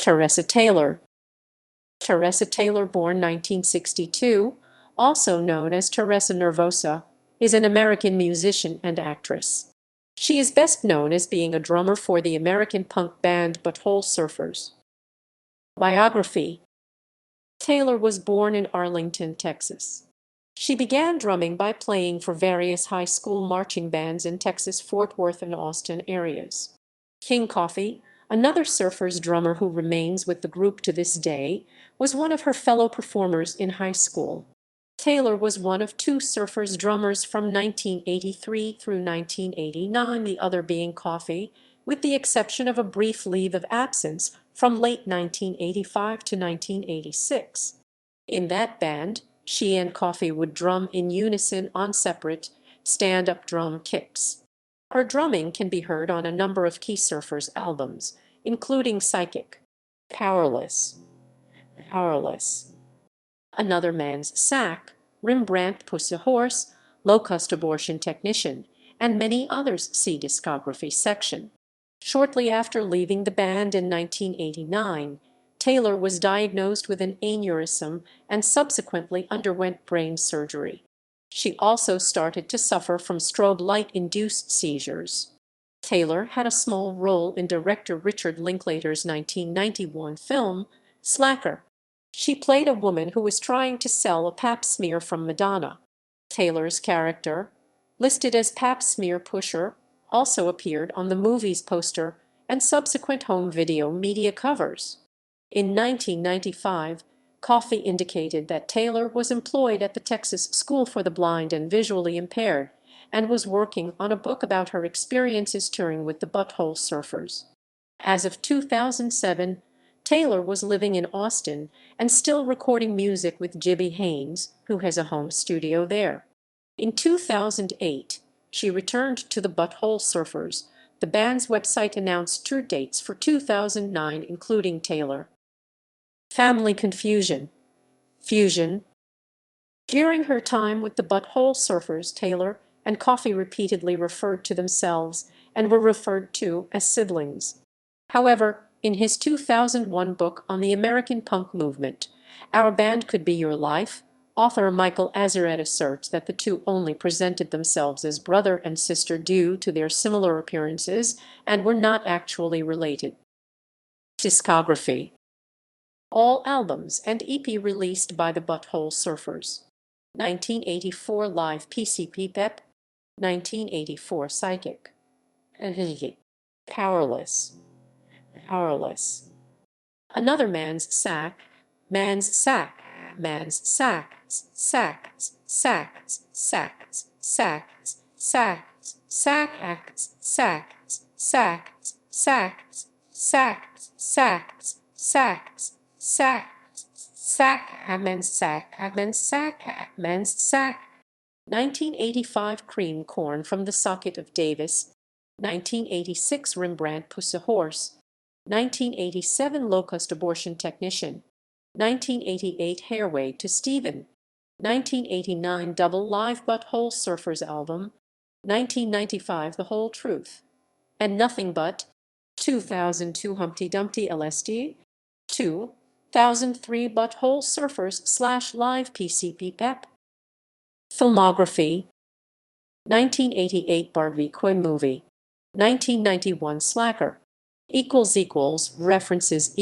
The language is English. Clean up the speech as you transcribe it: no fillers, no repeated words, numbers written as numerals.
Teresa Taylor. Teresa Taylor, born 1962, also known as Teresa Nervosa, is an American musician and actress. She is best known as being a drummer for the American punk band Butthole Surfers. Biography. Taylor was born in Arlington, Texas. She began drumming by playing for various high school marching bands in Texas, Fort Worth, and Austin areas. King Coffey, another Surfers drummer who remains with the group to this day, was one of her fellow performers in high school. Taylor was one of two Surfers drummers from 1983 through 1989, the other being Coffey, with the exception of a brief leave of absence from late 1985 to 1986. In that band, she and Coffey would drum in unison on separate, stand-up drum kicks. Her drumming can be heard on a number of Key Surfers albums, including Psychic, Powerless, Another Man's Sack, Rembrandt Pussy Horse, Low-Cost Abortion Technician, and many others. See Discography section. Shortly after leaving the band in 1989, Taylor was diagnosed with an aneurysm and subsequently underwent brain surgery. She also started to suffer from strobe light-induced seizures. Taylor had a small role in director Richard Linklater's 1991 film, Slacker. She played a woman who was trying to sell a pap smear from Madonna. Taylor's character, listed as Pap Smear Pusher, also appeared on the movie's poster and subsequent home video media covers. In 1995, Coffey indicated that Taylor was employed at the Texas School for the Blind and Visually Impaired and was working on a book about her experiences touring with the Butthole Surfers. As of 2007, Taylor was living in Austin and still recording music with Jibby Haynes, who has a home studio there. In 2008, she returned to the Butthole Surfers. The band's website announced tour dates for 2009, including Taylor. Family confusion. Fusion. During her time with the Butthole Surfers, Taylor and Coffey repeatedly referred to themselves and were referred to as siblings. However, in his 2001 book on the American punk movement, Our Band Could Be Your Life, author Michael Azarette asserts that the two only presented themselves as brother and sister due to their similar appearances and were not actually related. Discography. All albums and EP released by the Butthole Surfers. 1984 Live PCP Pep, 1984 Psychic, Powerless, Another Man's Sack, Man's Sack, Man's Sacks, Sacks, Sacks, Sacks, Sacks, Sacks, Sacks, Sacks, Sacks, Sacks, Sacks, Sacks, Sacks, Sacks, Sack, Men's Sack, Men's Sack, Men's Sack. 1985 Cream Corn from the Socket of Davis, 1986 Rembrandt Pussy Horse, 1987 Low-Cost Abortion Technician, 1988 Hairway to Steven, 1989 Double Live Butthole Surfers album, 1995 The Whole Truth, and Nothing But, 2002 Humpty Dumpty LSD, 2003 Butthole Surfers / Live PCP Pep. Filmography. 1988 Barbie movie, 1991 Slacker, References,